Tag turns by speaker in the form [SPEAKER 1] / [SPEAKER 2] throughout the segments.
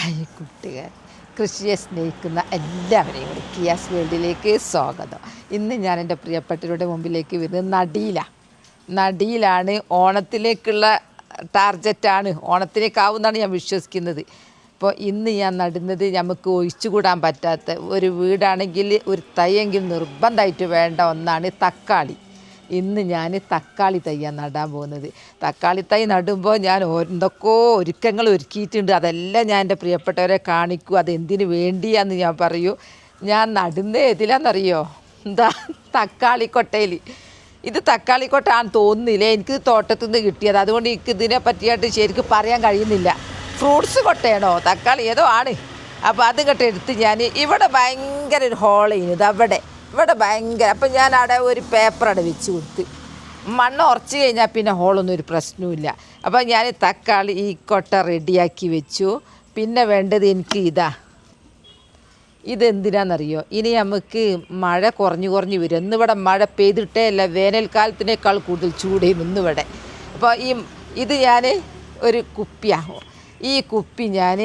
[SPEAKER 1] Hi കുട്ടികൾ, കൃഷിയെ സ്നേഹിക്കുന്ന എല്ലാവരെയും കിയാസ് വേൾഡിലേക്ക് സ്വാഗതം. ഇന്ന് ഞാൻ എൻ്റെ പ്രിയപ്പെട്ടവരുടെ മുമ്പിലേക്ക് വരുന്നത് നടിയിലാണ്. ഓണത്തിലേക്കുള്ള ടാർഗറ്റാണ്, ഓണത്തിലേക്കാവുമെന്നാണ് ഞാൻ വിശ്വസിക്കുന്നത്. അപ്പോൾ ഇന്ന് ഞാൻ നടുന്നത് നമുക്ക് ഒഴിച്ചുകൂടാൻ പറ്റാത്ത ഒരു വീടാണെങ്കിൽ ഒരു തൈയെങ്കിലും നിർബന്ധമായിട്ട് വേണ്ട ഒന്നാണ് തക്കാളി. ഇന്ന് ഞാൻ തക്കാളി തൈയാണ് നടാൻ പോകുന്നത്. തക്കാളി തൈ നടുമ്പോൾ ഞാൻ എന്തൊക്കെയോ ഒരുക്കങ്ങൾ ഒരുക്കിയിട്ടുണ്ട്. അതെല്ലാം ഞാൻ എൻ്റെ പ്രിയപ്പെട്ടവരെ കാണിക്കൂ. അതെന്തിനു വേണ്ടിയാന്ന് ഞാൻ പറയൂ. ഞാൻ നടുന്നത് ഏതിലാണെന്നറിയോ? തക്കാളിക്കൊട്ടയിൽ. ഇത് തക്കാളിക്കൊട്ടയാണെന്ന് തോന്നുന്നില്ല, എനിക്ക് തോട്ടത്തിൽ നിന്ന് കിട്ടിയത്. അതുകൊണ്ട് എനിക്ക് ഇതിനെ പറ്റിയായിട്ട് ശരിക്കും പറയാൻ കഴിയുന്നില്ല. ഫ്രൂട്ട്സ് കൊട്ടയാണോ തക്കാളി ഏതോ ആണ്. അപ്പോൾ അത് ഇങ്ങോട്ട് എടുത്ത് ഞാൻ ഇവിടെ ഭയങ്കര ഒരു ഹോൾ ചെയ്യുന്നത് ഇവിടെ ഭയങ്കര. അപ്പം ഞാൻ അവിടെ ഒരു പേപ്പർ അവിടെ വെച്ച് കൊടുത്ത് മണ്ണ് ഉറച്ച് കഴിഞ്ഞാൽ പിന്നെ ഹോളൊന്നും ഒരു പ്രശ്നവുമില്ല. അപ്പം ഞാൻ തക്കാളി ഈ കൊട്ട റെഡിയാക്കി വെച്ചു. പിന്നെ വേണ്ടത് എനിക്ക് ഇതെന്തിനാണെന്നറിയോ? ഇനി നമുക്ക് മഴ കുറഞ്ഞു വരും. ഇന്നിവിടെ മഴ പെയ്തിട്ടേ അല്ല, വേനൽക്കാലത്തിനേക്കാൾ കൂടുതൽ ചൂടേനും ഇന്നിവിടെ. അപ്പോൾ ഇത് ഞാൻ ഒരു കുപ്പിയാണ്. ഈ കുപ്പി ഞാൻ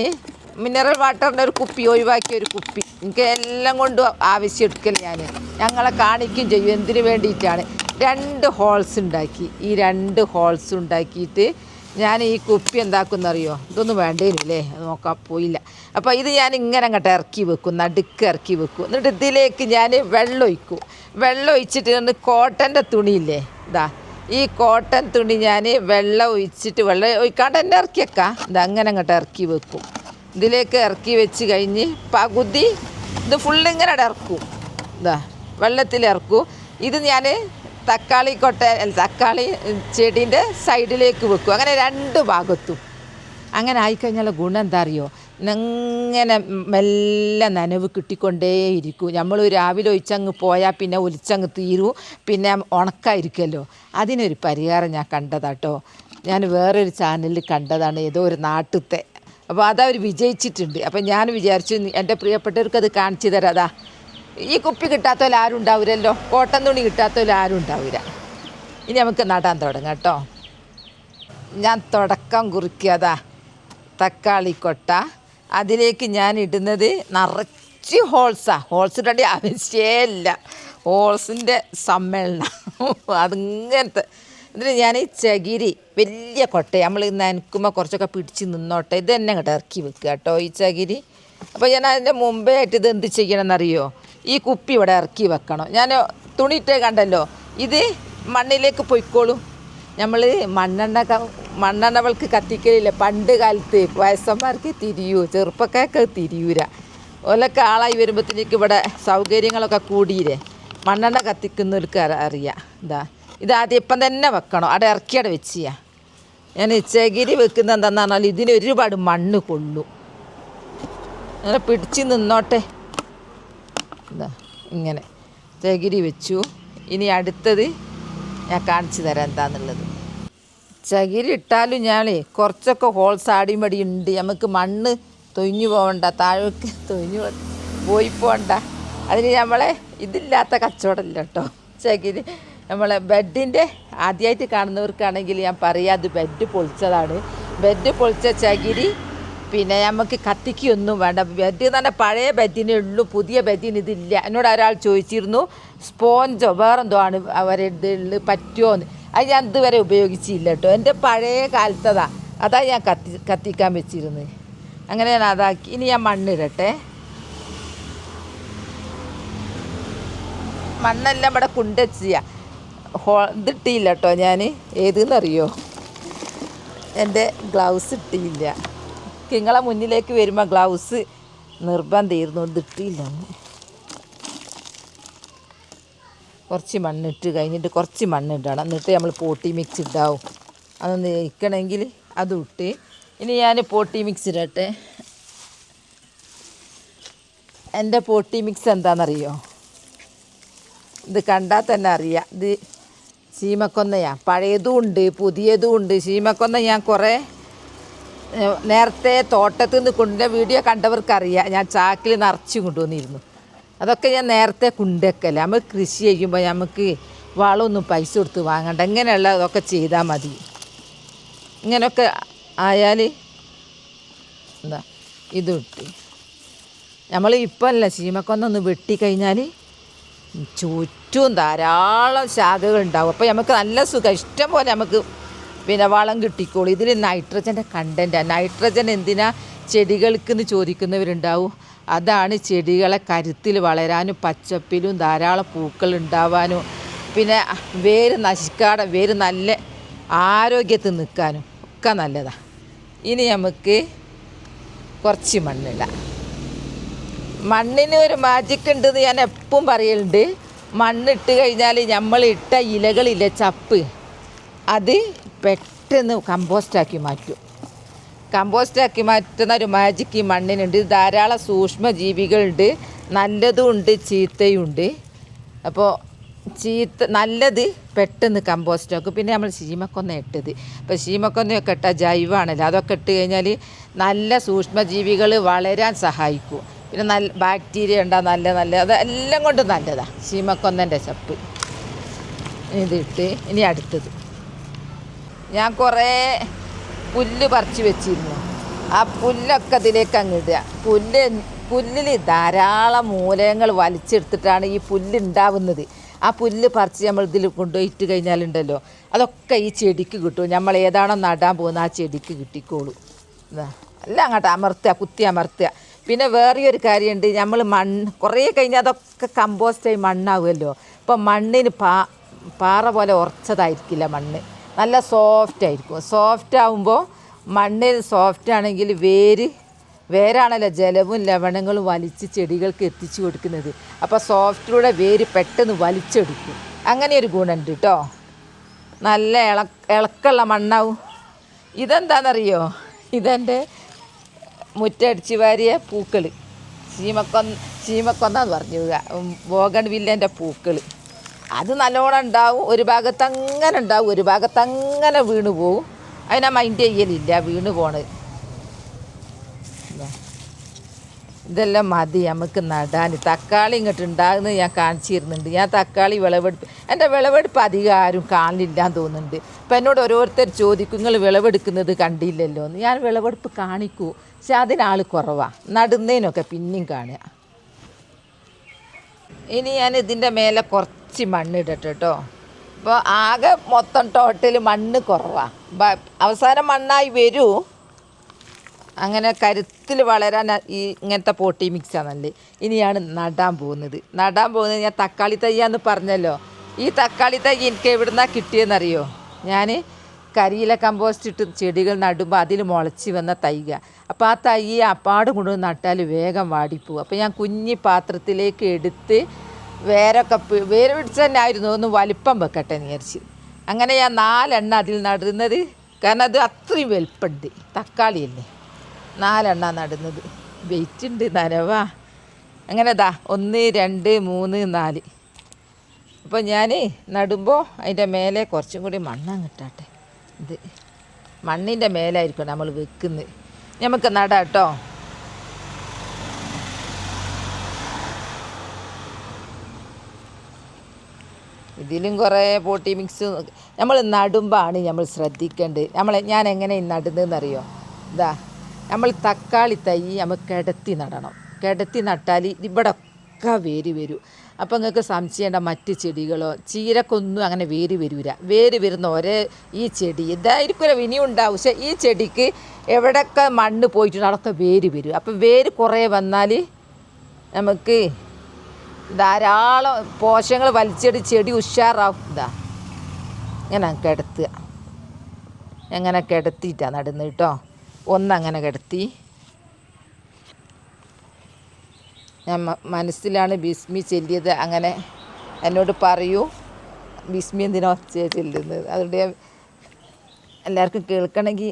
[SPEAKER 1] മിനറൽ വാട്ടറിൻ്റെ ഒരു കുപ്പി, ഒഴിവാക്കിയ ഒരു കുപ്പി. എനിക്ക് എല്ലാം കൊണ്ടും ആവശ്യം എടുക്കൽ ഞങ്ങളെ കാണിക്കും ചെയ്യും. എന്തിനു വേണ്ടിയിട്ടാണ് 2 ഹോൾസ് ഉണ്ടാക്കി. ഈ 2 ഹോൾസ് ഉണ്ടാക്കിയിട്ട് ഞാൻ ഈ കുപ്പി എന്താക്കുന്നറിയോ? ഇതൊന്നും വേണ്ടേനില്ലേ, നോക്കാൻ പോയില്ല. അപ്പോൾ ഇത് ഞാൻ ഇങ്ങനെ അങ്ങോട്ട് ഇറക്കി വെക്കും, നടുക്ക് ഇറക്കി വെക്കും. എന്നിട്ട് ഇതിലേക്ക് ഞാൻ വെള്ളം ഒഴിക്കും. വെള്ളം ഒഴിച്ചിട്ട് കോട്ടൻ്റെ തുണിയില്ലേ, ഈ കോട്ടൺ തുണി ഞാൻ വെള്ളം ഒഴിച്ചിട്ട് വെള്ളം ഒഴിക്കാണ്ട് തന്നെ ഇറക്കി വെക്കാം. അങ്ങനെ അങ്ങോട്ട് ഇറക്കി വെക്കും. ഇതിലേക്ക് ഇറക്കി വെച്ച് കഴിഞ്ഞ് പകുതി ഇത് ഫുള്ളിങ്ങനെ ഇറക്കും. വെള്ളത്തിലിറക്കും. ഇത് ഞാൻ തക്കാളി ചെടീൻ്റെ സൈഡിലേക്ക് വെക്കും. അങ്ങനെ 2 ഭാഗത്തും. അങ്ങനെ ആയിക്കഴിഞ്ഞാൽ ഗുണം എന്താ അറിയോ? ഇങ്ങനെ മെല്ലെ നനവ് കിട്ടിക്കൊണ്ടേയിരിക്കും. നമ്മൾ രാവിലെ ഒഴിച്ചങ്ങ് പോയാൽ പിന്നെ ഒലിച്ചങ്ങ് തീരും, പിന്നെ ഉണക്കായിരിക്കുമല്ലോ. അതിനൊരു പരിഹാരം ഞാൻ കണ്ടതാട്ടോ. ഞാൻ വേറൊരു ചാനലിൽ കണ്ടതാണ്, ഏതോ ഒരു നാട്ടിലത്തെ. അപ്പോൾ അതവർ വിജയിച്ചിട്ടുണ്ട്. അപ്പം ഞാൻ വിചാരിച്ചു എൻ്റെ പ്രിയപ്പെട്ടവർക്ക് അത് കാണിച്ചു തരാം. ഈ കുപ്പി കിട്ടാത്തവരും ആരും ഉണ്ടാവില്ലല്ലോ, കോട്ടൺ തുണി കിട്ടാത്തവരും ആരും ഉണ്ടാവില്ല. ഇനി നമുക്ക് നടാൻ തുടങ്ങാം കേട്ടോ. ഞാൻ തുടക്കം കുറിക്കുക. തക്കാളിക്കൊട്ട, അതിലേക്ക് ഞാൻ ഇടുന്നത് നിറച്ച് ഹോൾസ് ഇടേണ്ട ആവശ്യമില്ല, ഹോൾസിൻ്റെ സമ്മേളനം അതിങ്ങനത്തെ. എന്നിട്ട് ഞാൻ ചകിരി വലിയ കൊട്ട നമ്മൾ നനക്കുമ്പോൾ കുറച്ചൊക്കെ പിടിച്ച് നിന്നോട്ടെ, ഇത് തന്നെ ഇങ്ങോട്ട് ഇറക്കി വെക്കുക കേട്ടോ ഈ ചകിരി. അപ്പോൾ ഞാൻ അതിൻ്റെ മുമ്പേ ആയിട്ട് ഇത് എന്ത് ചെയ്യണമെന്നറിയോ? ഈ കുപ്പി ഇവിടെ ഇറക്കി വെക്കണം. ഞാൻ തുണിയിട്ടേ കണ്ടല്ലോ, ഇത് മണ്ണിലേക്ക് പൊയ്ക്കോളും. നമ്മൾ മണ്ണെണ്ണവൾക്ക് കത്തിക്കലില്ല പണ്ട് കാലത്ത്. വയസ്സന്മാർക്ക് തിരിയൂ, ചെറുപ്പക്കാർക്ക് തിരിയൂര. ഓലൊക്കെ ആളായി വരുമ്പോഴത്തേക്ക് ഇവിടെ സൗകര്യങ്ങളൊക്കെ കൂടിയില്ലേ, മണ്ണെണ്ണ കത്തിക്കുന്നവർക്ക് അറിയാം. ഇത് ആദ്യം ഇപ്പം തന്നെ വെക്കണം, അവിടെ ഇറക്കിയവിടെ വെച്ച് ഞാൻ ചകിരി വെക്കുന്നത് എന്താണെന്ന് പറഞ്ഞാൽ ഇതിന് ഒരുപാട് മണ്ണ് കൊള്ളും. അങ്ങനെ പിടിച്ച് നിന്നോട്ടെ. ഇങ്ങനെ ചകിരി വെച്ചു. ഇനി അടുത്തത് ഞാൻ കാണിച്ചു തരാം എന്താണെന്നുള്ളത്. ചകിരി ഇട്ടാലും ഞാൻ കുറച്ചൊക്കെ ഹോൾസ് ആടിമടി ഉണ്ട്. നമുക്ക് മണ്ണ് തൊഴിഞ്ഞു പോകണ്ട, താഴേക്ക് പോയി പോകണ്ട. അതിന് നമ്മളെ ഇതില്ലാത്ത കച്ചവടമില്ല കേട്ടോ. ചകിരി നമ്മളെ ബെഡിൻ്റെ ആദ്യമായിട്ട് കാണുന്നവർക്കാണെങ്കിൽ ഞാൻ പറയാം, അത് ബെഡ് പൊളിച്ചതാണ്. ബെഡ് പൊളിച്ച ചകിരി പിന്നെ നമുക്ക് കത്തിക്കൊന്നും വേണ്ട. ബെഡ് എന്ന് പറഞ്ഞാൽ പഴയ ബെഡിനേ ഉള്ളൂ, പുതിയ ബെഡിന് ഇതില്ല. എന്നോട് ഒരാൾ ചോദിച്ചിരുന്നു സ്പോഞ്ചോ വേറെന്തോ ആണ് അവരുടെ പറ്റുമോയെന്ന്. അത് ഞാൻ ഇതുവരെ ഉപയോഗിച്ചില്ല കേട്ടോ. എൻ്റെ പഴയ കാലത്തതാ, അതാ ഞാൻ കത്തിക്കാൻ വെച്ചിരുന്നത്. അങ്ങനെ ഞാൻ അതാക്കി. ഇനി ഞാൻ മണ്ണിടട്ടെ. മണ്ണെല്ലാം ഇവിടെ കൊണ്ടുവച്ച് ഇതിട്ടില്ല കേട്ടോ. ഞാൻ ഏതെന്നറിയോ? എൻ്റെ ഗ്ലൗസ് ഇട്ടില്ല. നിങ്ങളെ മുന്നിലേക്ക് വരുമ്പോൾ ഗ്ലൗസ് നിർബന്ധമായിരുന്നു, ഇതിട്ടില്ല. കുറച്ച് മണ്ണിട്ട് കഴിഞ്ഞിട്ട് കുറച്ച് മണ്ണിടണം. എന്നിട്ട് നമ്മൾ പോട്ടി മിക്സ് ഇടാവും. അതൊന്ന് ഇരിക്കണമെങ്കിൽ അതും ഇട്ട്. ഇനി ഞാൻ പോട്ടി മിക്സ് ഇടട്ടെ. എൻ്റെ പോട്ടി മിക്സ് എന്താണെന്നറിയോ? ഇത് കണ്ടാൽ തന്നെ അറിയാം. ഇത് ശീമക്കൊന്നയാണ്. പഴയതും ഉണ്ട് പുതിയതും ഉണ്ട്. ശീമക്കൊന്ന ഞാൻ കുറേ നേരത്തെ തോട്ടത്തിൽ നിന്ന് കൊണ്ടുവന്ന വീഡിയോ കണ്ടവർക്കറിയാം. ഞാൻ ചാക്കിൽ നിറച്ച് കൊണ്ടുവന്നിരുന്നു. അതൊക്കെ ഞാൻ നേരത്തെ കൊണ്ടുവെക്കല്ല. നമ്മൾ കൃഷി ചെയ്യുമ്പോൾ നമുക്ക് വളമൊന്നും പൈസ കൊടുത്ത് വാങ്ങണ്ട. ഇങ്ങനെയുള്ള അതൊക്കെ ചെയ്താൽ മതി. ഇങ്ങനെയൊക്കെ ആയാൽ ഇതും ഇട്ട് നമ്മൾ ഇപ്പം അല്ല ശീമക്കൊന്നൊന്ന് വെട്ടിക്കഴിഞ്ഞാൽ ചുറ്റും ധാരാളം ശാഖകൾ ഉണ്ടാവും. അപ്പോൾ നമുക്ക് നല്ല സുഖം, ഇഷ്ടം പോലെ നമുക്ക് പിന്നെ വളം കിട്ടിക്കോളും. ഇതിൽ നൈട്രജൻ്റെ കണ്ടൻറ്റാണ്. നൈട്രജൻ എന്തിനാ ചെടികൾക്ക് എന്ന് ചോദിക്കുന്നവരുണ്ടാവും. അതാണ് ചെടികളെ കരുത്തിൽ വളരാനും പച്ചപ്പിലും ധാരാളം പൂക്കൾ ഉണ്ടാവാനും പിന്നെ വേര് നശിക്കാതെ വേര് നല്ല ആരോഗ്യത്തിൽ നിൽക്കാനും ഒക്കെ നല്ലതാണ്. ഇനി നമുക്ക് കുറച്ച് മണ്ണിടാം. മണ്ണിന് ഒരു മാജിക് ഉണ്ടെന്ന് ഞാൻ എപ്പം പറയലുണ്ട്. മണ്ണിട്ട് കഴിഞ്ഞാൽ നമ്മൾ ഇട്ട ഇലകളില്ലേ, ചപ്പ്, അത് പെട്ടെന്ന് കമ്പോസ്റ്റാക്കി മാറ്റും. കമ്പോസ്റ്റാക്കി മാറ്റുന്ന ഒരു മാജിക് ഈ മണ്ണിനുണ്ട്. ധാരാളം സൂക്ഷ്മജീവികളുണ്ട്, നല്ലതും ഉണ്ട് ചീത്തയും ഉണ്ട്. അപ്പോൾ നല്ലത് പെട്ടെന്ന് കമ്പോസ്റ്റാക്കും. പിന്നെ നമ്മൾ ശീമക്കൊന്ന ഇട്ടത്, ഇപ്പോൾ ശീമക്കൊന്നയൊക്കെ ഇട്ടാൽ ജൈവമാണല്ലോ, അതൊക്കെ ഇട്ട് കഴിഞ്ഞാൽ നല്ല സൂക്ഷ്മജീവികൾ വളരാൻ സഹായിക്കും. പിന്നെ നല്ല ബാക്ടീരിയ ഉണ്ടാകും, നല്ല അതെല്ലാം കൊണ്ടും നല്ലതാണ് ശീമക്കൊന്നൻ്റെ ചപ്പ്. ഇതിട്ട് ഇനി അടുത്തത് ഞാൻ കുറേ പുല്ല് പറിച്ച് വെച്ചിരുന്നു. ആ പുല്ലൊക്കെ ഇതിലേക്ക് അങ്ങ് ഇടുക. പുല്ലിൽ ധാരാളം മൂലകങ്ങൾ വലിച്ചെടുത്തിട്ടാണ് ഈ പുല്ലുണ്ടാവുന്നത്. ആ പുല്ല് പറിച്ച് നമ്മൾ ഇതിൽ കൊണ്ടുപോയിട്ട് കഴിഞ്ഞാലുണ്ടല്ലോ, അതൊക്കെ ഈ ചെടിക്ക് കിട്ടും. നമ്മൾ ഏതാണോ നടാൻ പോകുന്നത് ആ ചെടിക്ക് കിട്ടിക്കോളും. എല്ലാം അങ്ങോട്ട് അമർത്തുക, കുത്തി അമർത്തുക. പിന്നെ വേറെയൊരു കാര്യമുണ്ട്, നമ്മൾ മണ്ണ് കുറേ കഴിഞ്ഞാൽ അതൊക്കെ കമ്പോസ്റ്റായി മണ്ണാവുമല്ലോ. ഇപ്പോൾ മണ്ണിന് പാറ പോലെ ഉറച്ചതായിരിക്കില്ല മണ്ണ്, നല്ല സോഫ്റ്റായിരിക്കും. സോഫ്റ്റ് ആകുമ്പോൾ മണ്ണിൽ സോഫ്റ്റ് ആണെങ്കിൽ വേരാണല്ലോ ജലവും ലവണങ്ങളും വലിച്ച് ചെടികൾക്ക് എത്തിച്ചു കൊടുക്കുന്നത്. അപ്പോൾ സോഫ്റ്റിലൂടെ വേര് പെട്ടെന്ന് വലിച്ചെടുക്കും. അങ്ങനെ ഒരു ഗുണമുണ്ട് കേട്ടോ. നല്ല ഇളക്കമുള്ള മണ്ണാവും. ഇതെന്താണെന്നറിയോ, ഇതെൻ്റെ മുറ്റടിച്ച് വാരിയ പൂക്കൾ, ശീമക്കൊന്നാന്ന് പറഞ്ഞു ബോഗൺവില്ലേൻ്റെ പൂക്കൾ. അത് നല്ലോണം ഉണ്ടാവും. ഒരു ഭാഗത്ത് അങ്ങനെ ഉണ്ടാവും, ഒരു ഭാഗത്ത് അങ്ങനെ വീണ് പോവും. അതിനാ മൈൻഡ് ചെയ്യലില്ല വീണ് പോണത്. ഇതെല്ലാം മതി നമുക്ക് നടാൻ. തക്കാളി ഇങ്ങോട്ട് ഉണ്ടാകുന്നത് ഞാൻ കാണിച്ചിരുന്നുണ്ട്. ഞാൻ തക്കാളി വിളവെടുപ്പ്, എൻ്റെ വിളവെടുപ്പ് അധികം ആരും കാണില്ലാന്ന് തോന്നുന്നുണ്ട്. ഇപ്പം എന്നോട് ഓരോരുത്തർ ചോദിക്കും നിങ്ങൾ വിളവെടുക്കുന്നത് കണ്ടില്ലല്ലോ എന്ന്. ഞാൻ വിളവെടുപ്പ് കാണിക്കൂ, പക്ഷെ അതിനാൾ കുറവാണ്. നടുന്നതിനൊക്കെ പിന്നെയും കാണുക. ഇനി ഞാൻ ഇതിൻ്റെ മേലെ കുറച്ച് മണ്ണിടട്ടെ കേട്ടോ. ഇപ്പോൾ ആകെ മൊത്തം ടോട്ടൽ മണ്ണ് കുറവാണ്. അവസാനം മണ്ണായി വരൂ. അങ്ങനെ കരുത്തിൽ വളരാൻ ഈ ഇങ്ങനത്തെ പോട്ടി മിക്സാണല്ലേ. ഇനിയാണ് നടാൻ പോകുന്നത്. ഞാൻ തക്കാളി തയ്യാന്ന് പറഞ്ഞല്ലോ. ഈ തക്കാളി തൈ എനിക്ക് എവിടുന്നാണ് കിട്ടിയെന്നറിയോ? ഞാൻ കരിയില കമ്പോസ്റ്റ് ഇട്ട് ചെടികൾ നടുമ്പോൾ അതിൽ മുളച്ച് വന്ന തൈക. അപ്പോൾ ആ തൈ അപ്പാട് കൊണ്ട് നട്ടാൽ വേഗം വാടിപ്പോവും. അപ്പോൾ ഞാൻ കുഞ്ഞി പാത്രത്തിലേക്ക് എടുത്ത് വേര് പിടിച്ച് തന്നെ ആയിരുന്നു, ഒന്ന് വലിപ്പം വെക്കട്ടെ എന്ന് വിചാരിച്ച്. അങ്ങനെ ഞാൻ 4 എണ്ണം അതിൽ നടുന്നത്. കാരണം അത് അത്രയും വലുപ്പമുണ്ട്, തക്കാളിയല്ലേ. 4 എണ്ണം നടുന്നത്. വെയിറ്റ് ഉണ്ട്, നനവാ. അങ്ങനെ 1 2 3 4. അപ്പോൾ ഞാൻ നടുമ്പോൾ അതിൻ്റെ മേലെ കുറച്ചും കൂടി മണ്ണങ്ങ് ഇട്ടാട്ടെ. ഇത് മണ്ണിൻ്റെ മേലായിരിക്കും നമ്മൾ വെക്കുന്നത്. നമുക്ക് നടാം കേട്ടോ. ഇതിലും കുറേ പോട്ടി മിക്സ് നമ്മൾ നടുമ്പോഴാണ് നമ്മൾ ശ്രദ്ധിക്കേണ്ടത്. ഞാൻ എങ്ങനെ നടുന്നതെന്നറിയോ? നമ്മൾ തക്കാളി തൈ നമ്മൾ കിടത്തി നടണം. കിടത്തി നട്ടാൽ ഇവിടെ ഒക്കെ വേര് വരും. അപ്പോൾ നിങ്ങൾക്ക് സംശയമുണ്ട മറ്റ് ചെടികളോ ചീരക്കൊന്നും അങ്ങനെ വേര് വരില്ല. വേര് വരുന്ന ഈ ചെടി ഇതായിരിക്കും ഇനിയും ഉണ്ടാവും. പക്ഷേ ഈ ചെടിക്ക് എവിടെയൊക്കെ മണ്ണ് പോയിട്ടുണ്ട് അവിടെയൊക്കെ വേര് വരും. അപ്പോൾ വേര് കുറേ വന്നാൽ നമുക്ക് ധാരാളം പോഷകങ്ങൾ വലിച്ചെടുത്ത് ചെടി ഉഷാറാവും. ഇങ്ങനെ കിടത്തുക. എങ്ങനെ കിടത്തിയിട്ടാണ് നടുന്നത് കേട്ടോ. ഒന്നങ്ങനെ കിടത്തി. ഞാൻ മനസ്സിലാണ് ബിസ്മി ചെല്ലിയത്. അങ്ങനെ എന്നോട് പറയൂ ബിസ്മി എന്തിനാ ചെല്ലുന്നത്. അതുകൊണ്ട് എല്ലാവർക്കും കേൾക്കണമെങ്കിൽ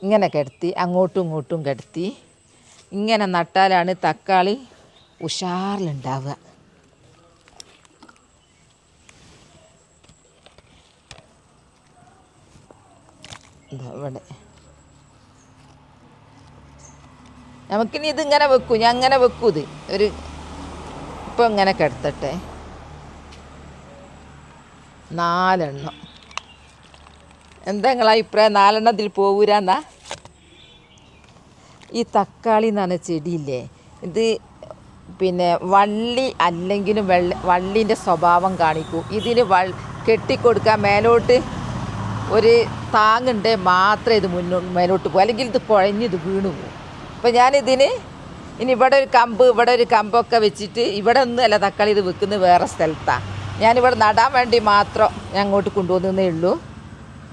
[SPEAKER 1] ഇങ്ങനെ കിടത്തി, അങ്ങോട്ടും ഇങ്ങോട്ടും കിടത്തി. ഇങ്ങനെ നട്ടാലാണ് തക്കാളി ഉഷാറിലുണ്ടാവുക. ഇവിടെ നമുക്കിനി ഇതിങ്ങനെ വെക്കും. ഞാൻ അങ്ങനെ വെക്കും. ഇത് ഇപ്പം ഇങ്ങനെ കിടത്തട്ടെ. 4 എണ്ണം. എന്താ നിങ്ങളെ അഭിപ്രായം? 4 എണ്ണത്തിൽ പോകൂരാന്നാ? ഈ തക്കാളി എന്ന് പറഞ്ഞ ചെടിയില്ലേ, ഇത് പിന്നെ വള്ളി അല്ലെങ്കിലും വള്ളീൻ്റെ സ്വഭാവം കാണിക്കും. ഇതിന് കെട്ടിക്കൊടുക്കാൻ മേലോട്ട് ഒരു താങ്ങുണ്ടേ മാത്രമേ ഇത് മേലോട്ട് പോകും, അല്ലെങ്കിൽ ഇത് കുഴഞ്ഞിത് വീണു പോകും. അപ്പോൾ ഞാനിതിന് ഇനി ഇവിടെ ഒരു കമ്പൊക്കെ വെച്ചിട്ട്, ഇവിടെ ഒന്നുമല്ല തക്കാളി ഇത് വെക്കുന്നത്, വേറെ സ്ഥലത്താണ്. ഞാനിവിടെ നടാൻ വേണ്ടി മാത്രം ഞാൻ അങ്ങോട്ട് കൊണ്ടുവന്നേ ഉള്ളൂ.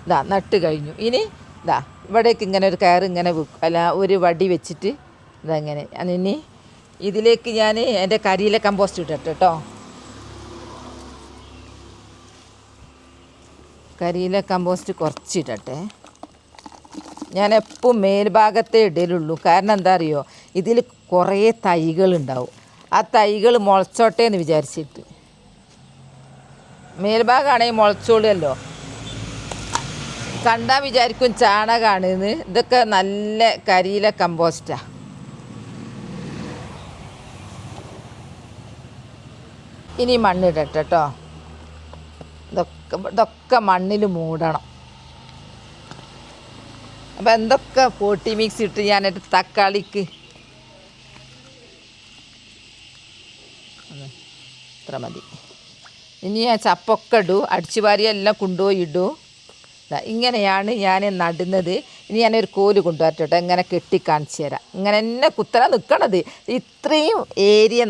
[SPEAKER 1] ഇതാ നട്ട് കഴിഞ്ഞു. ഇനി ഇതാ ഇവിടേക്ക് ഇങ്ങനെ ഒരു കയറ് ഇങ്ങനെ അല്ല ഒരു വടി വെച്ചിട്ട് ഇതങ്ങനെ ഇനി ഇതിലേക്ക് ഞാൻ എൻ്റെ കരിയില കമ്പോസ്റ്റ് ഇടട്ടെ കേട്ടോ. കരിയില കമ്പോസ്റ്റ് കുറച്ചിടട്ടെ. ഞാൻ എപ്പോൾ മേൽഭാഗത്തേ ഇടലുള്ളൂ. കാരണം എന്താ അറിയോ, ഇതിൽ കുറേ തൈകളുണ്ടാവും. ആ തൈകൾ മുളച്ചോട്ടെ എന്ന് വിചാരിച്ചിട്ട്. മേൽഭാഗമാണെങ്കിൽ മുളച്ചോളുമല്ലോ. കണ്ടാൽ വിചാരിക്കും ചാണകമാണെന്ന്. ഇതൊക്കെ നല്ല കരിയില കമ്പോസ്റ്റാണ്. ഇനി മണ്ണിടട്ടെ കേട്ടോ. ഇതൊക്കെ മണ്ണിൽ മൂടണം. അപ്പം എന്തൊക്കെ പോട്ടി മിക്സ് ഇട്ട് ഞാനിട്ട് തക്കാളിക്ക് ഇത്ര മതി. ഇനി ഞാൻ ചപ്പൊക്കെ ഇടൂ, അടിച്ചു വാരിയെല്ലാം കൊണ്ടുപോയി ഇടൂ. ഇങ്ങനെയാണ് ഞാൻ നടുന്നത്. ഇനി ഞാനൊരു കോല് കൊണ്ടുവരട്ടെ, ഇങ്ങനെ കെട്ടി കാണിച്ചു തരാം. ഇങ്ങനെ തന്നെ കുത്തനെ നിൽക്കണത്. ഇത്രയും ഏരിയ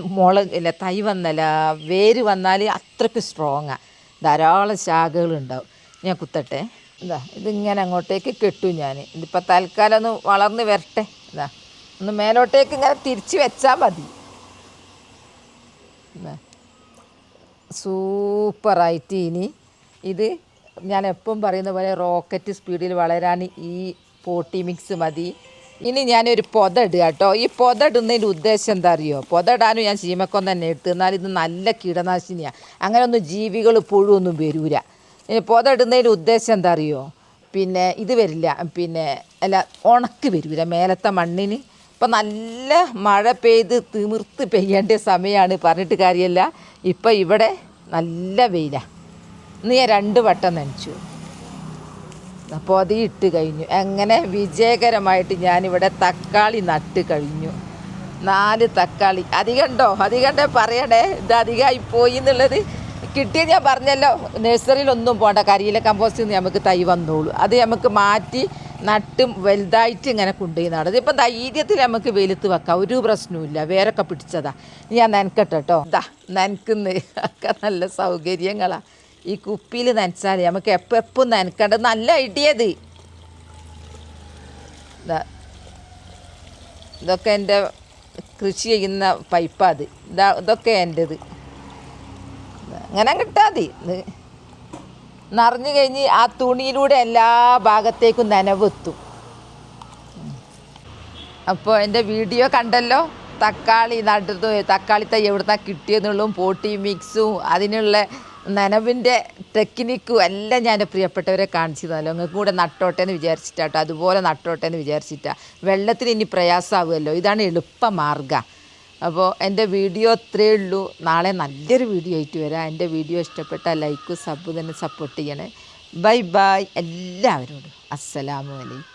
[SPEAKER 1] ഇല്ല തൈ വന്നല്ല വേര് വന്നാൽ അത്രയ്ക്ക് സ്ട്രോങ്ങാണ്. ധാരാളം ശാഖകളുണ്ടാവും. ഞാൻ കുത്തട്ടെ. ഇതാ ഇതിങ്ങനെ അങ്ങോട്ടേക്ക് കെട്ടു ഞാൻ. ഇതിപ്പോൾ തൽക്കാലം ഒന്ന് വളർന്ന് വരട്ടെ. ഇതാ ഒന്ന് മേലോട്ടേക്ക് ഇങ്ങനെ തിരിച്ച് വെച്ചാൽ മതി. സൂപ്പറായിട്ട് ഇനി ഇത് ഞാൻ എപ്പം പറയുന്ന പോലെ റോക്കറ്റ് സ്പീഡിൽ വളരാൻ ഈ പോട്ടി മിക്സ് മതി. ഇനി ഞാനൊരു പൊത ഇടുക കേട്ടോ. ഈ പൊത ഇടുന്നതിൻ്റെ ഉദ്ദേശം എന്താ അറിയോ, പൊത ഇടാനും ഞാൻ ചീമക്കൊന്ന തന്നെ എടുത്ത്. എന്നാൽ ഇത് നല്ല കീടനാശിനിയാണ്. അങ്ങനെയൊന്നും ജീവികൾ പുഴുവൊന്നും വരൂല. പൊത ഇടുന്നതിൻ്റെ ഉദ്ദേശം എന്താ അറിയോ, പിന്നെ ഇത് വരില്ല, പിന്നെ അല്ല ഉണക്ക് വരില്ല മേലത്തെ മണ്ണിന്. ഇപ്പം നല്ല മഴ പെയ്ത് തിമിർത്ത് പെയ്യേണ്ട സമയമാണ്, പറഞ്ഞിട്ട് കാര്യമല്ല. ഇപ്പം ഇവിടെ നല്ല വെയിലാണ്. ഇന്ന് ഞാൻ 2 വട്ടം നനച്ചു. പൊതിയിട്ട് കഴിഞ്ഞു. അങ്ങനെ വിജയകരമായിട്ട് ഞാനിവിടെ തക്കാളി നട്ട് കഴിഞ്ഞു. 4 തക്കാളി. അധികണ്ടേ പറയണേ, ഇത് അധികമായി പോയി എന്നുള്ളത്. കിട്ടിയ ഞാൻ പറഞ്ഞല്ലോ, നഴ്സറിയിലൊന്നും പോകണ്ട, കരിയില കമ്പോസ്റ്റിൽ നിന്ന് നമുക്ക് തൈ വന്നോളൂ. അത് നമുക്ക് മാറ്റി നട്ടും വലുതായിട്ട് ഇങ്ങനെ കൊണ്ടുപോയി നടുന്നത്. ഇപ്പം ധൈര്യത്തിൽ നമുക്ക് വെയിലത്ത് വെക്കാം, ഒരു പ്രശ്നവുമില്ല. വേരൊക്കെ പിടിച്ചതാ. ഞാൻ നനക്കട്ടെ കേട്ടോ. ഇതാ നനക്കുന്നത് ഒക്കെ നല്ല സൗകര്യങ്ങളാണ്. ഈ കുപ്പിയിൽ നനച്ചാൽ നമുക്ക് എപ്പോൾ നനക്കേണ്ടത്. നല്ല ഐഡിയത്. ഇതൊക്കെ എൻ്റെ കൃഷി ചെയ്യുന്ന പൈപ്പാത്. ഇതൊക്കെ എൻ്റെത്. അങ്ങനെ കിട്ടാൽ മതി. നിറഞ്ഞു കഴിഞ്ഞ് ആ തുണിയിലൂടെ എല്ലാ ഭാഗത്തേക്കും നനവെത്തും. അപ്പോൾ എൻ്റെ വീഡിയോ കണ്ടല്ലോ. തക്കാളി നട്ടു, തക്കാളി തൈ എവിടുന്നാണ് കിട്ടിയെന്നുള്ളതും പോട്ടി മിക്സും അതിനുള്ള നനവിൻ്റെ ടെക്നിക്കും എല്ലാം ഞാൻ പ്രിയപ്പെട്ടവരെ കാണിച്ചു തന്നല്ലോ. നിങ്ങൾക്ക് കൂടെ നട്ടോട്ടെ എന്ന് വിചാരിച്ചിട്ടാട്ടോ, അതുപോലെ നട്ടോട്ടെ എന്ന് വിചാരിച്ചിട്ടാണ്. വെള്ളത്തിന് ഇനി പ്രയാസമാകുമല്ലോ, ഇതാണ് എളുപ്പമാർഗ്ഗം. അപ്പോൾ എൻ്റെ വീഡിയോ ഇത്രയേ ഉള്ളൂ. നാളെ നല്ലൊരു വീഡിയോ ആയിട്ട് വരാം. എൻ്റെ വീഡിയോ ഇഷ്ടപ്പെട്ടാൽ ലൈക്കും സബ് തന്നെ സപ്പോർട്ട് ചെയ്യണേ. ബൈ ബൈ എല്ലാവരോടും. അസ്സലാമു അലൈക്കും.